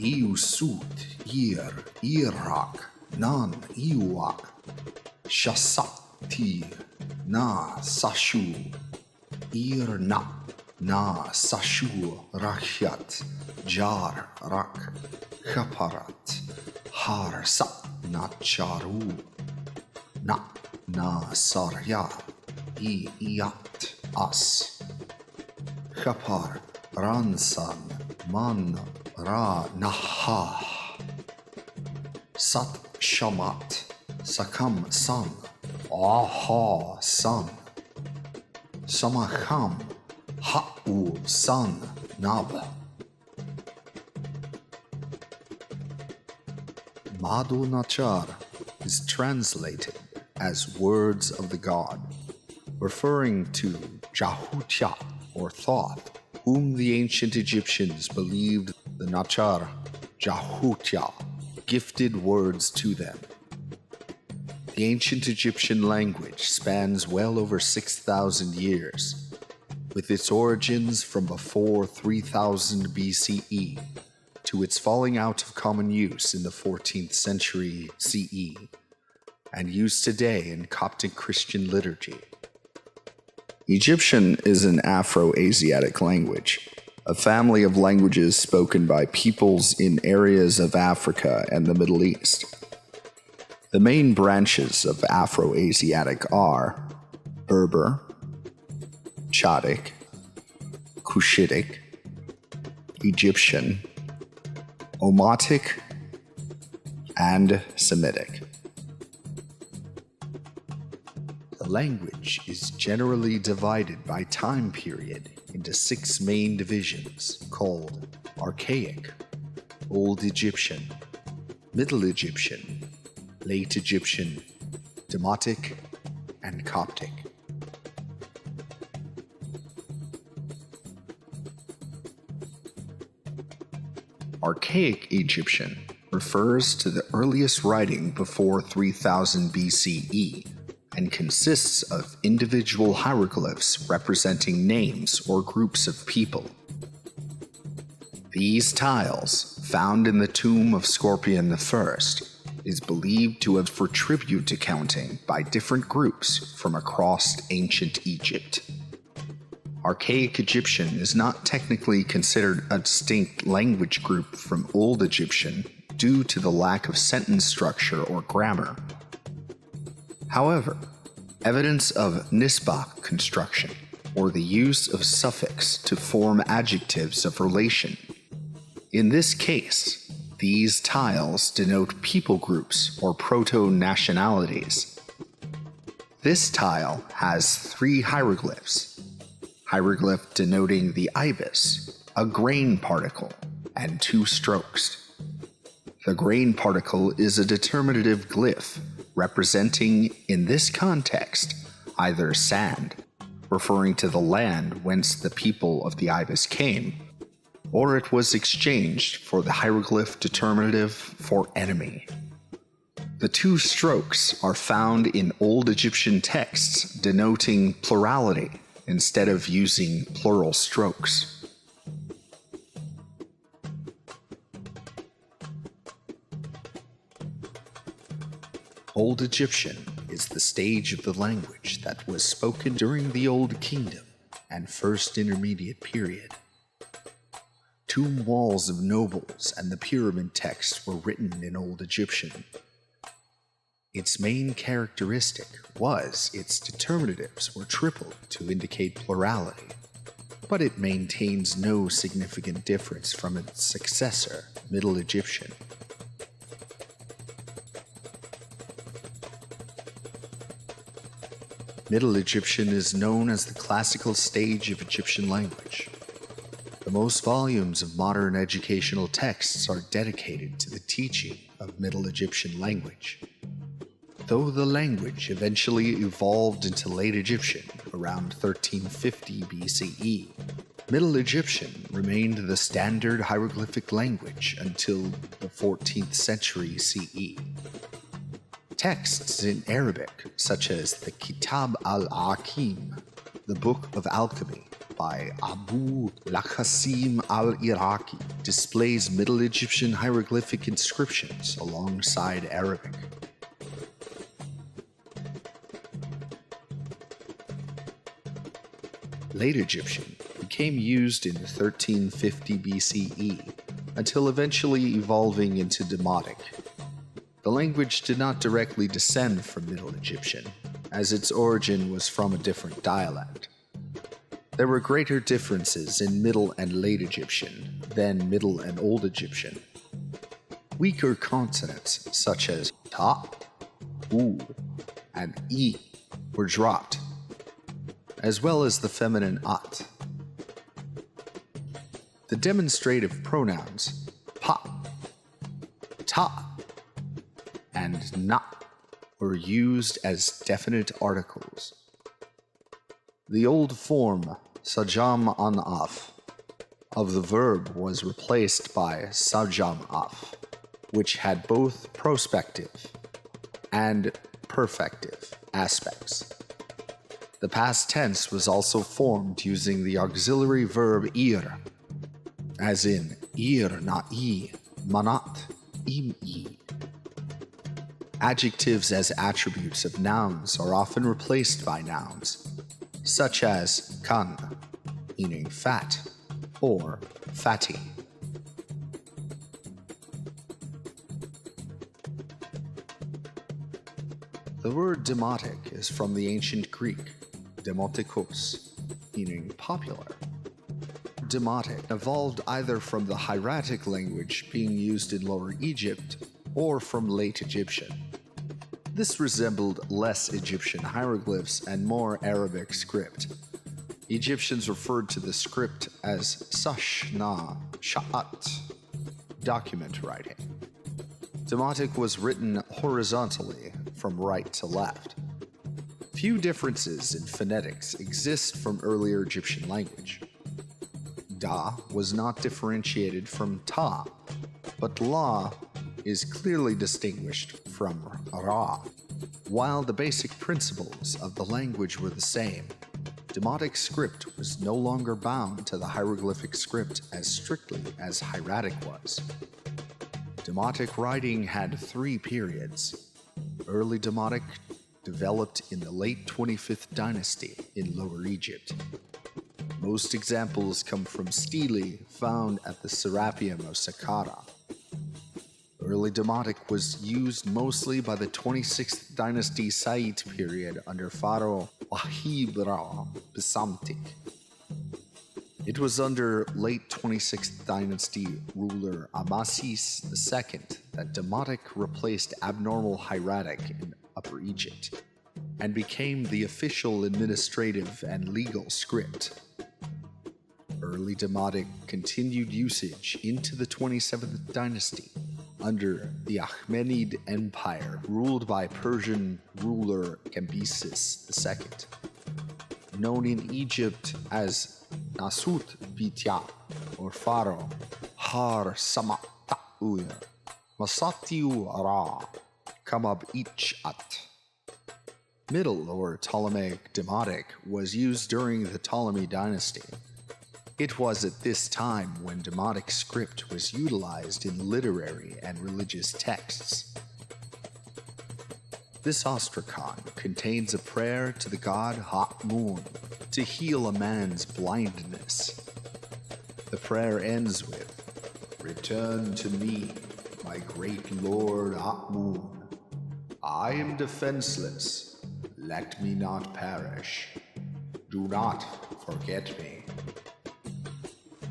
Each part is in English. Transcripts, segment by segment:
Iusut, Irak, Nan, Iuak, Shasati, Na, Sashu, Na, Na, Sashu, Rakyat, Jar, Rak, Khaparat, Har, Sat, Natjaru, Na, Sarya, Iat, As, Khapar, Ransan, Man, Ra, Naha, Sat, Shamat, Sakam, San, Aha, San, Samacham, Ha'u, San, Nab. Madw Natjar is translated as words of the god, referring to Jahutya or thought, whom the ancient Egyptians believed the Natjar, Jahutya, gifted words to them. The ancient Egyptian language spans well over 6,000 years, with its origins from before 3000 BCE to its falling out of common use in the 14th century CE, and used today in Coptic Christian liturgy. Egyptian is an Afro-Asiatic language, a family of languages spoken by peoples in areas of Africa and the Middle East. The main branches of Afro-Asiatic are Berber, Chadic, Cushitic, Egyptian, Omotic, and Semitic. The language is generally divided by time period into 6 main divisions called Archaic, Old Egyptian, Middle Egyptian, Late Egyptian, Demotic, and Coptic. Archaic Egyptian refers to the earliest writing before 3000 BCE and consists of individual hieroglyphs representing names or groups of people. These tiles, found in the tomb of Scorpion I, is believed to have for tribute to counting by different groups from across ancient Egypt. Archaic Egyptian is not technically considered a distinct language group from Old Egyptian due to the lack of sentence structure or grammar. However, evidence of nisbah construction, or the use of suffix to form adjectives of relation. In this case, these tiles denote people groups or proto-nationalities. This tile has 3 hieroglyphs. Hieroglyph denoting the ibis, a grain particle, and 2 strokes. The grain particle is a determinative glyph representing, in this context, either sand, referring to the land whence the people of the ibis came, or it was exchanged for the hieroglyph determinative for enemy. The 2 strokes are found in Old Egyptian texts denoting plurality instead of using plural strokes. Old Egyptian is the stage of the language that was spoken during the Old Kingdom and First Intermediate Period. Tomb walls of nobles and the pyramid texts were written in Old Egyptian. Its main characteristic was its determinatives were tripled to indicate plurality, but it maintains no significant difference from its successor, Middle Egyptian. Middle Egyptian is known as the classical stage of Egyptian language. The most volumes of modern educational texts are dedicated to the teaching of Middle Egyptian language. Though the language eventually evolved into Late Egyptian around 1350 BCE, Middle Egyptian remained the standard hieroglyphic language until the 14th century CE. Texts in Arabic, such as the Kitab al-Hakim, the Book of Alchemy by Abu al-Qasim al-Iraqi, displays Middle Egyptian hieroglyphic inscriptions alongside Arabic. Late Egyptian became used in 1350 BCE until eventually evolving into Demotic. The language did not directly descend from Middle Egyptian, as its origin was from a different dialect. There were greater differences in Middle and Late Egyptian than Middle and Old Egyptian. Weaker consonants such as ta, u, and e were dropped, as well as the feminine at. The demonstrative pronouns pa, ta, and na were used as definite articles. The old form sajam an af of the verb was replaced by sajam af, which had both prospective and perfective aspects. The past tense was also formed using the auxiliary verb ir, as in ir na'i, manat, im-i. Adjectives as attributes of nouns are often replaced by nouns, such as kan, meaning fat, or fatty. The word demotic is from the ancient Greek, demotikos, meaning popular. Demotic evolved either from the Hieratic language being used in Lower Egypt or from Late Egyptian. This resembled less Egyptian hieroglyphs and more Arabic script. Egyptians referred to the script as sash na sha'at, document writing. Demotic was written horizontally from right to left. Few differences in phonetics exist from earlier Egyptian language. Da was not differentiated from ta, but la is clearly distinguished from ra. While the basic principles of the language were the same, Demotic script was no longer bound to the hieroglyphic script as strictly as Hieratic was. Demotic writing had three periods. Early Demotic developed in the late 25th dynasty in Lower Egypt. Most examples come from stelae found at the Serapeum of Saqqara. Early Demotic was used mostly by the 26th dynasty Said period under Pharaoh Wahib-Ra Bisamtik. It was under late 26th dynasty ruler Amasis II that Demotic replaced abnormal Hieratic in Upper Egypt and became the official administrative and legal script. Early Demotic continued usage into the 27th dynasty under the Achaemenid Empire ruled by Persian ruler Cambyses II, known in Egypt as Nasut Bitya or Pharaoh Har Samata'uya Masatiu Ra Kamab Ichat. Middle or Ptolemaic Demotic was used during the Ptolemy dynasty. It was at this time when Demotic script was utilized in literary and religious texts. This ostracon contains a prayer to the god Ha-Mun to heal a man's blindness. The prayer ends with, "Return to me, my great lord Ha-Mun. I am defenseless. Let me not perish. Do not forget me."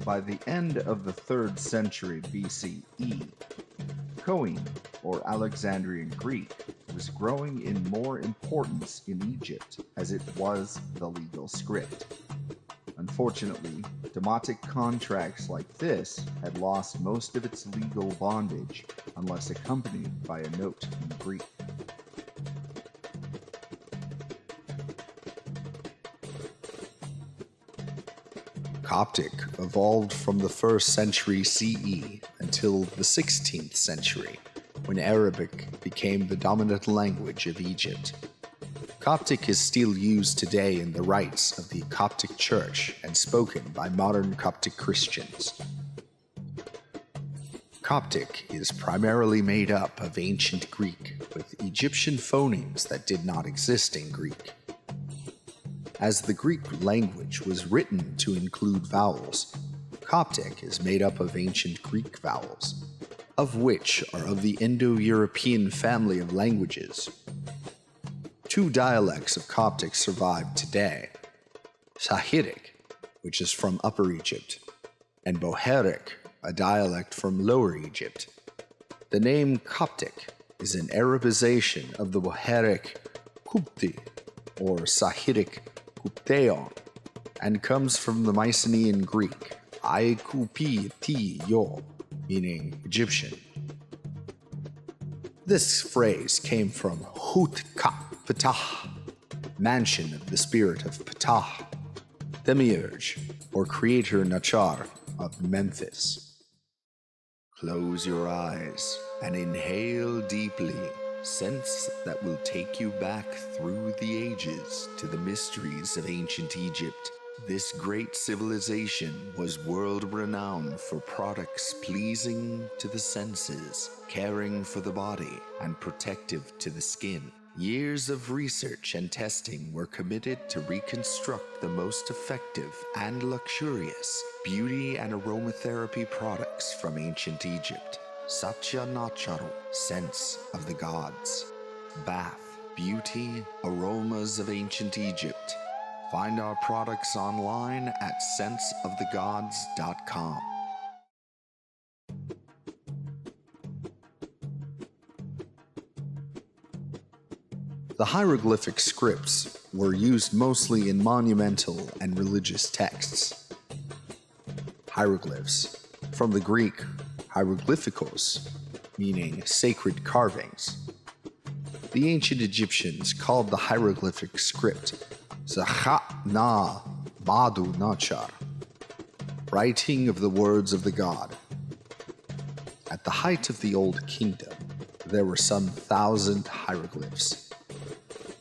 By the end of the 3rd century BCE, Koine, or Alexandrian Greek, was growing in more importance in Egypt as it was the legal script. Unfortunately, Demotic contracts like this had lost most of its legal bondage unless accompanied by a note in Greek. Coptic evolved from the 1st century CE until the 16th century, when Arabic became the dominant language of Egypt. Coptic is still used today in the rites of the Coptic Church and spoken by modern Coptic Christians. Coptic is primarily made up of ancient Greek with Egyptian phonemes that did not exist in Greek. As the Greek language was written to include vowels, Coptic is made up of ancient Greek vowels, of which are of the Indo-European family of languages. Two dialects of Coptic survive today: Hieratic, which is from Upper Egypt, and Bohairic, a dialect from Lower Egypt. The name Coptic is an Arabization of the Bohairic Kupti or Sahidic Kupteon, and comes from the Mycenaean Greek I kupi ti yo, meaning Egyptian. This phrase came from Hutka Ptah, mansion of the spirit of Ptah, demiurge or creator Natjar of Memphis. Close your eyes and inhale deeply, sense that will take you back through the ages to the mysteries of ancient Egypt. This great civilization was world-renowned for products pleasing to the senses, caring for the body, and protective to the skin. Years of research and testing were committed to reconstruct the most effective and luxurious beauty and aromatherapy products from ancient Egypt. Satya Natcharu, sense of the gods. Bath, beauty, aromas of ancient Egypt. Find our products online at senseofthegods.com. The hieroglyphic scripts were used mostly in monumental and religious texts. Hieroglyphs, from the Greek hieroglyphikos, meaning sacred carvings. The ancient Egyptians called the hieroglyphic script Zakha na Madw Natjar, writing of the words of the god. At the height of the Old Kingdom, there were some 1,000 hieroglyphs.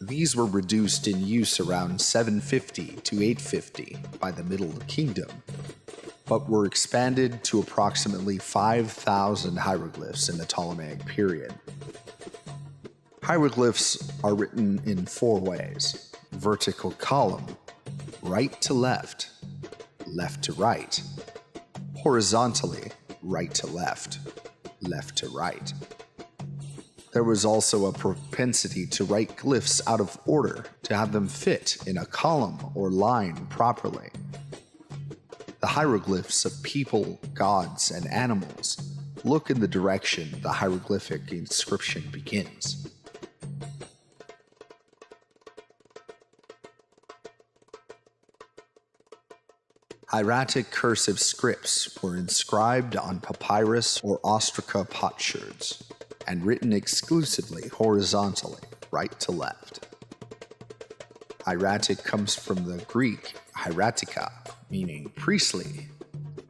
These were reduced in use around 750 to 850 by the Middle Kingdom, but were expanded to approximately 5,000 hieroglyphs in the Ptolemaic period. Hieroglyphs are written in 4 ways: vertical column, right to left, left to right; horizontally, right to left, left to right. There was also a propensity to write glyphs out of order to have them fit in a column or line properly. The hieroglyphs of people, gods, and animals look in the direction the hieroglyphic inscription begins. Hieratic cursive scripts were inscribed on papyrus or ostraca potsherds and written exclusively horizontally, right to left. Hieratic comes from the Greek hieratica, meaning priestly.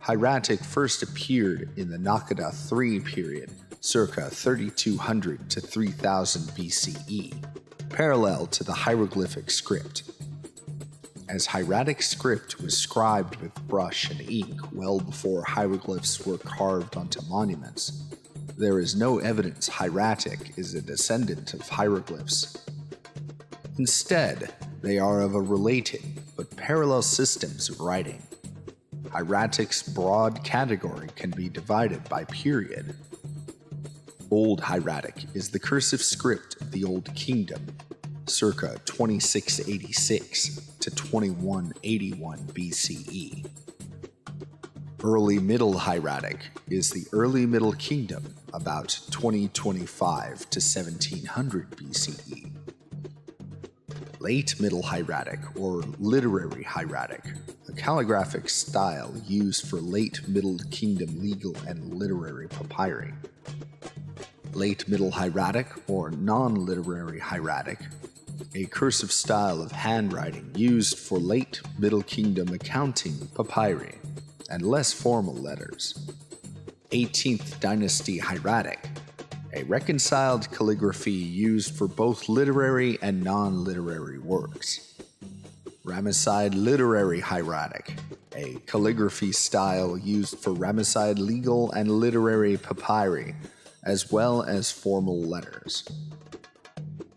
Hieratic first appeared in the Naqada III period, circa 3200 to 3000 BCE, parallel to the hieroglyphic script. As hieratic script was scribed with brush and ink well before hieroglyphs were carved onto monuments, there is no evidence hieratic is a descendant of hieroglyphs. Instead, they are of a related but parallel systems of writing. Hieratic's broad category can be divided by period. Old Hieratic is the cursive script of the Old Kingdom, circa 2686 to 2181 BCE. Early Middle Hieratic is the Early Middle Kingdom, about 2025 to 1700 BCE. Late Middle Hieratic, or Literary Hieratic, a calligraphic style used for late Middle Kingdom legal and literary papyri. Late Middle Hieratic, or Non-Literary Hieratic, a cursive style of handwriting used for late Middle Kingdom accounting papyri and less formal letters. 18th Dynasty Hieratic, a reconciled calligraphy used for both literary and non-literary works. Ramesside Literary Hieratic, a calligraphy style used for Ramesside legal and literary papyri, as well as formal letters.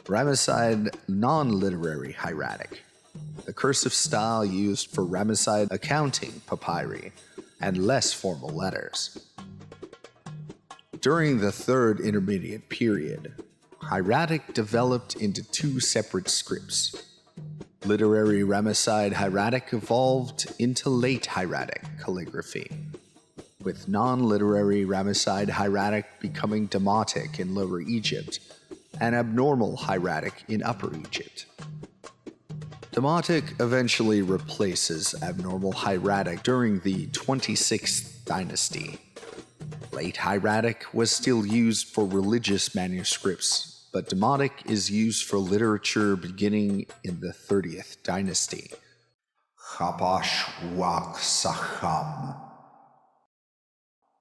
Ramesside non-literary hieratic, the cursive style used for Ramesside accounting papyri and less formal letters. During the Third Intermediate Period, hieratic developed into two separate scripts. Literary Ramesside hieratic evolved into late hieratic calligraphy, with non-literary Ramesside hieratic becoming Demotic in Lower Egypt and abnormal hieratic in Upper Egypt. Demotic eventually replaces abnormal hieratic during the 26th dynasty. Late hieratic was still used for religious manuscripts, but Demotic is used for literature beginning in the 30th dynasty. Chapash wak sacham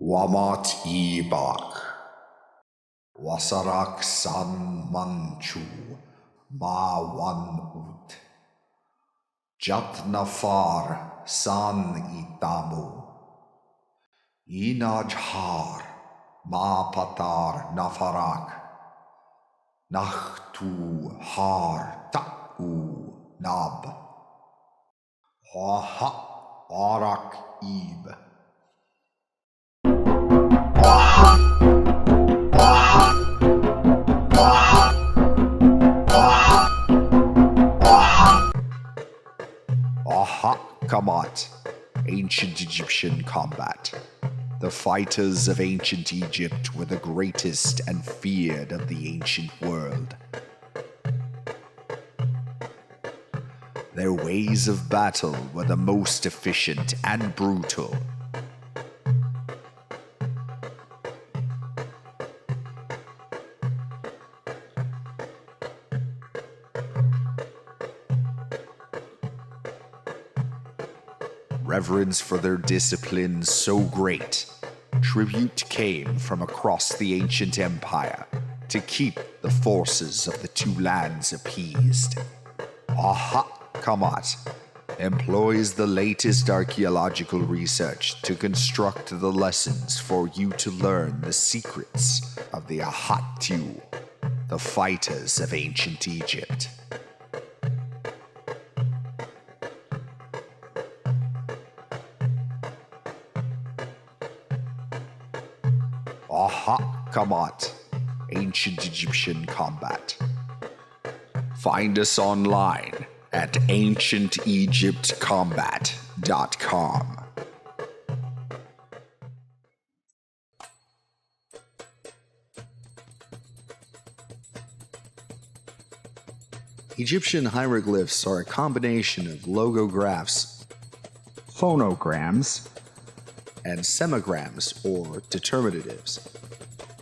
Wamat ibak Wasarak san manchu ma wan ut Jat nafar san itamu Inajhar ma patar nafarak Nachtu har ta'u nab Ha arak ib Aha Kamat, Ancient Egyptian combat. The fighters of ancient Egypt were the greatest and feared of the ancient world. Their ways of battle were the most efficient and brutal. Reverence for their discipline so great, tribute came from across the ancient empire to keep the forces of the two lands appeased. Aha Kamat employs the latest archaeological research to construct the lessons for you to learn the secrets of the Ahattu, the fighters of ancient Egypt. Aha Kamat, Ancient Egyptian combat. Find us online at ancientegyptcombat.com. Egyptian hieroglyphs are a combination of logographs, phonograms, and semigrams or determinatives.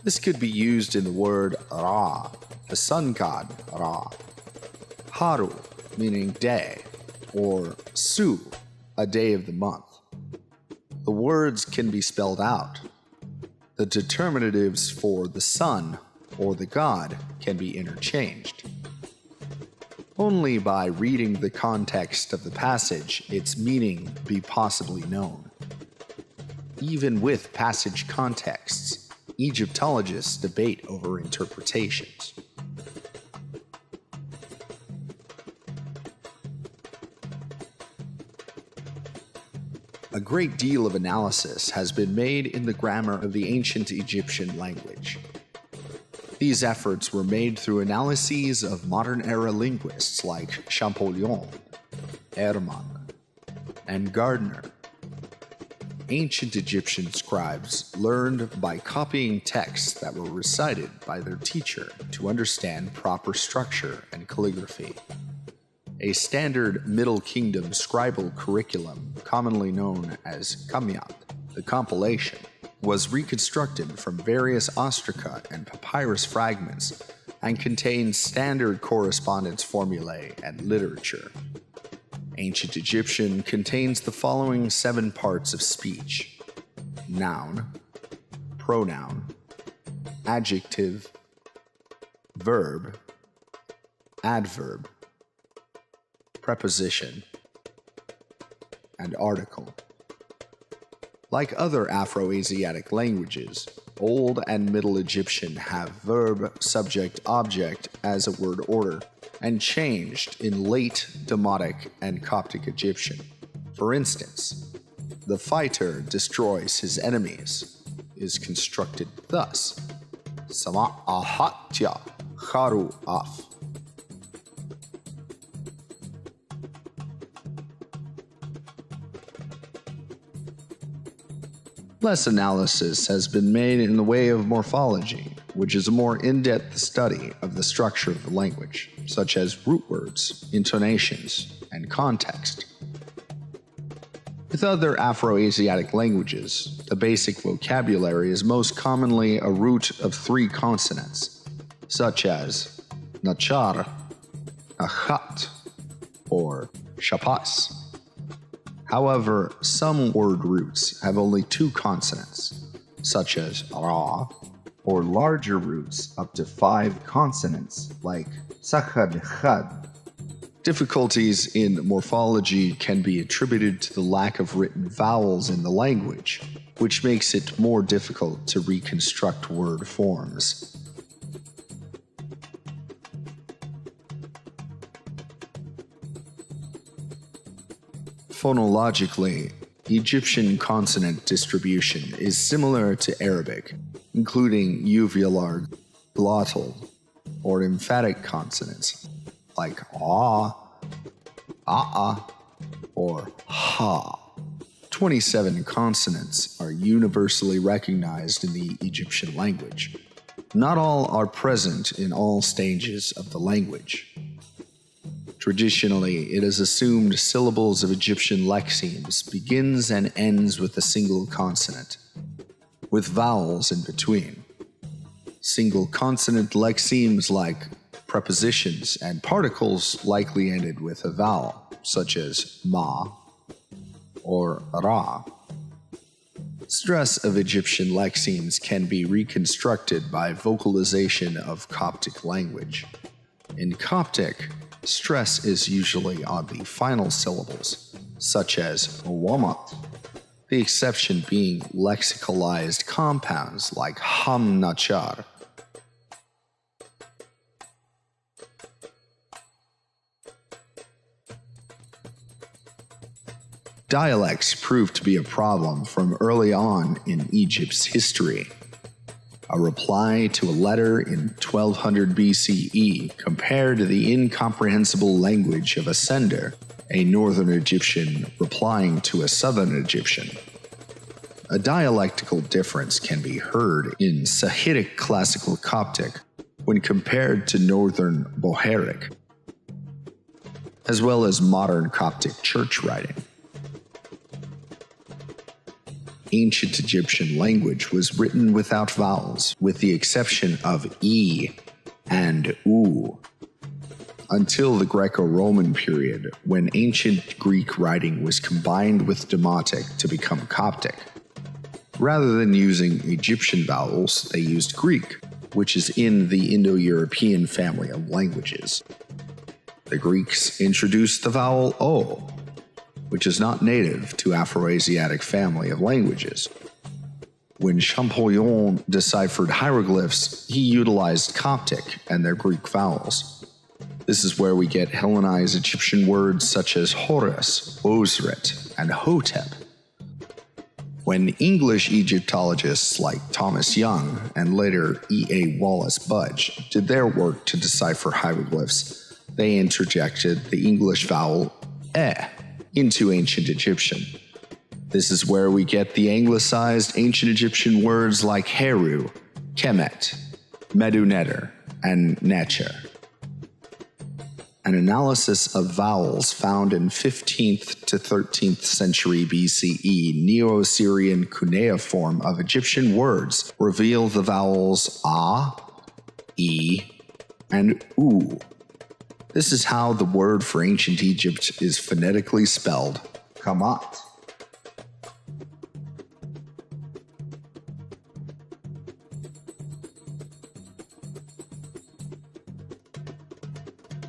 This could be used in the word Ra, the sun god Ra, Haru, meaning day, or Su, a day of the month. The words can be spelled out. The determinatives for the sun or the god can be interchanged. Only by reading the context of the passage its meaning be possibly known. Even with passage contexts, Egyptologists debate over interpretations. A great deal of analysis has been made in the grammar of the ancient Egyptian language. These efforts were made through analyses of modern-era linguists like Champollion, Hermann, and Gardner. Ancient Egyptian scribes learned by copying texts that were recited by their teacher to understand proper structure and calligraphy. A standard Middle Kingdom scribal curriculum, commonly known as Kamyat, the compilation, was reconstructed from various ostraca and papyrus fragments and contained standard correspondence formulae and literature. Ancient Egyptian contains the following 7 parts of speech: noun, pronoun, adjective, verb, adverb, preposition, and article. Like other Afro-Asiatic languages, Old and Middle Egyptian have verb, subject, object as a word order, and changed in late Demotic and Coptic Egyptian. For instance, the fighter destroys his enemies is constructed thus: Sama ahatya kharu af. Less analysis has been made in the way of morphology, which is a more in-depth study of the structure of the language, such as root words, intonations, and context. With other Afro-Asiatic languages, the basic vocabulary is most commonly a root of 3 consonants, such as Natjar, Achat, or Shapas. However, some word roots have only 2 consonants, such as Ra, or larger roots up to 5 consonants, like Sakhad Khad. Difficulties in morphology can be attributed to the lack of written vowels in the language, which makes it more difficult to reconstruct word forms. Phonologically, Egyptian consonant distribution is similar to Arabic, including uvular, glottal, or emphatic consonants like ah, or ha. 27 consonants are universally recognized in the Egyptian language. Not all are present in all stages of the language. Traditionally, it is assumed syllables of Egyptian lexemes begins and ends with a single consonant, with vowels in between. Single consonant lexemes like prepositions and particles likely ended with a vowel, such as ma or ra. Stress of Egyptian lexemes can be reconstructed by vocalization of Coptic language. In Coptic, stress is usually on the final syllables, such as wamat, the exception being lexicalized compounds like ham nachar. Dialects proved to be a problem from early on in Egypt's history. A reply to a letter in 1200 BCE compared the incomprehensible language of a sender, a northern Egyptian replying to a southern Egyptian. A dialectical difference can be heard in Sahitic Classical Coptic when compared to northern Bohairic, as well as modern Coptic church writing. Ancient Egyptian language was written without vowels, with the exception of E and U, until the Greco-Roman period, when ancient Greek writing was combined with Demotic to become Coptic. Rather than using Egyptian vowels, they used Greek, which is in the Indo-European family of languages. The Greeks introduced the vowel O, which is not native to Afro-Asiatic family of languages. When Champollion deciphered hieroglyphs, he utilized Coptic and their Greek vowels. This is where we get Hellenized Egyptian words such as Horus, Osret, and Hotep. When English Egyptologists like Thomas Young and later E.A. Wallace Budge did their work to decipher hieroglyphs, they interjected the English vowel E into ancient Egyptian. This is where we get the anglicized ancient Egyptian words like Heru, Kemet, Medu-Neter, and Natjar. An analysis of vowels found in 15th to 13th century BCE Neo-Assyrian cuneiform of Egyptian words reveal the vowels A, E, and U. This is how the word for ancient Egypt is phonetically spelled, Kamat.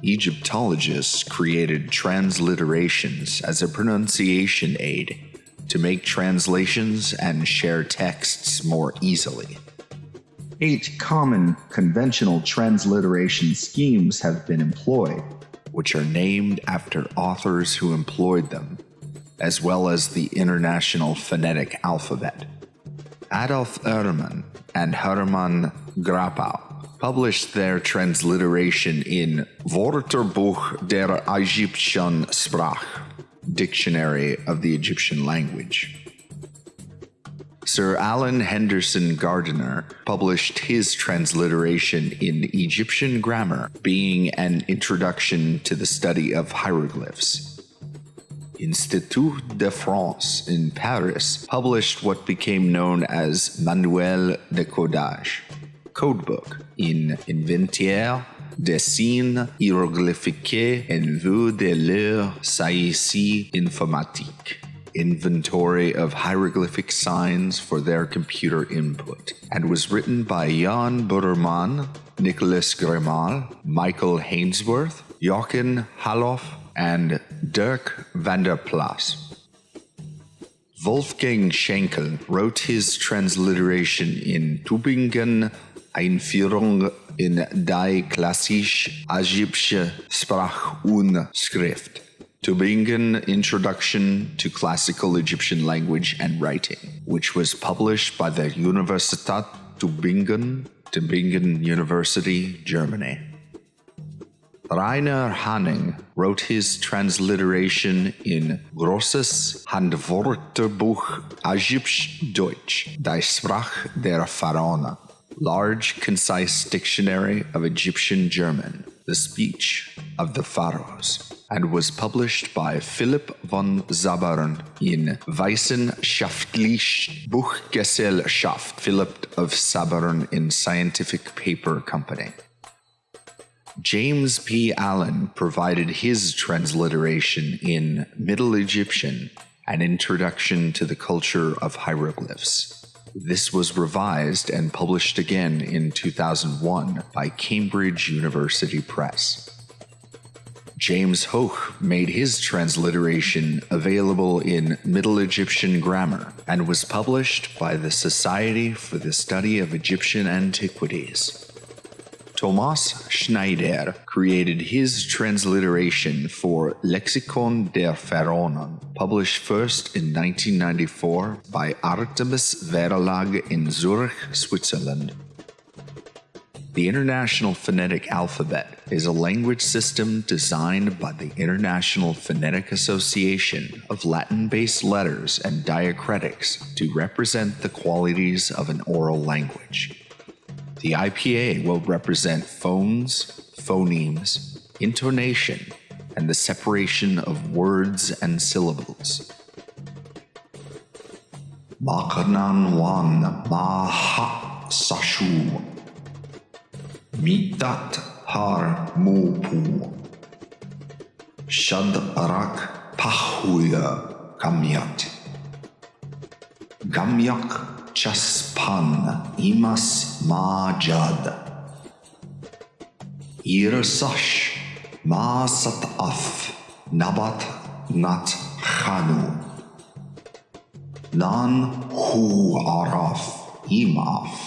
Egyptologists created transliterations as a pronunciation aid to make translations and share texts more easily. 8 common conventional transliteration schemes have been employed, which are named after authors who employed them, as well as the International Phonetic Alphabet. Adolf Erman and Hermann Grappau published their transliteration in Wörterbuch der Egyptischen Sprache, Dictionary of the Egyptian Language. Sir Alan Henderson Gardiner published his transliteration in Egyptian Grammar, being an introduction to the study of hieroglyphs. Institut de France in Paris published what became known as Manuel de Codage, codebook in Inventaire des signes hiéroglyphiques en vue de leur saisie informatique, inventory of hieroglyphic signs for their computer input, and was written by Jan Buddermann, Nicholas Grimal, Michael Hainsworth, Jochen Halloff, and Dirk van der Plas. Wolfgang Schenkel wrote his transliteration in Tübingen Einführung in die klassische Ägyptische Sprache und Schrift, Tübingen Introduction to Classical Egyptian Language and Writing, which was published by the Universität Tübingen, Tübingen University, Germany. Rainer Hanning wrote his transliteration in Grosses Handwörterbuch Ägyptisch-Deutsch, die Sprache der Pharaonen, large, concise dictionary of Egyptian German, the speech of the pharaohs, and was published by Philipp von Zabern in Wissenschaftliche Buchgesellschaft, Philipp of Zabern in Scientific Paper Company. James P. Allen provided his transliteration in Middle Egyptian, an introduction to the culture of hieroglyphs. This was revised and published again in 2001 by Cambridge University Press. James Hoch made his transliteration available in Middle Egyptian Grammar and was published by the Society for the Study of Egyptian Antiquities. Thomas Schneider created his transliteration for Lexikon der Pharaonen, published first in 1994 by Artemis Verlag in Zurich, Switzerland. The International Phonetic Alphabet is a language system designed by the International Phonetic Association of Latin-based letters and diacritics to represent the qualities of an oral language. The IPA will represent phones, phonemes, intonation, and the separation of words and syllables. Makanan wan maha sashu mitat har mupu shad arak pahuya gamyat gamyak Chaspan imas majad Irasash ma sataf nabat nat khanu Nan hu araf imaf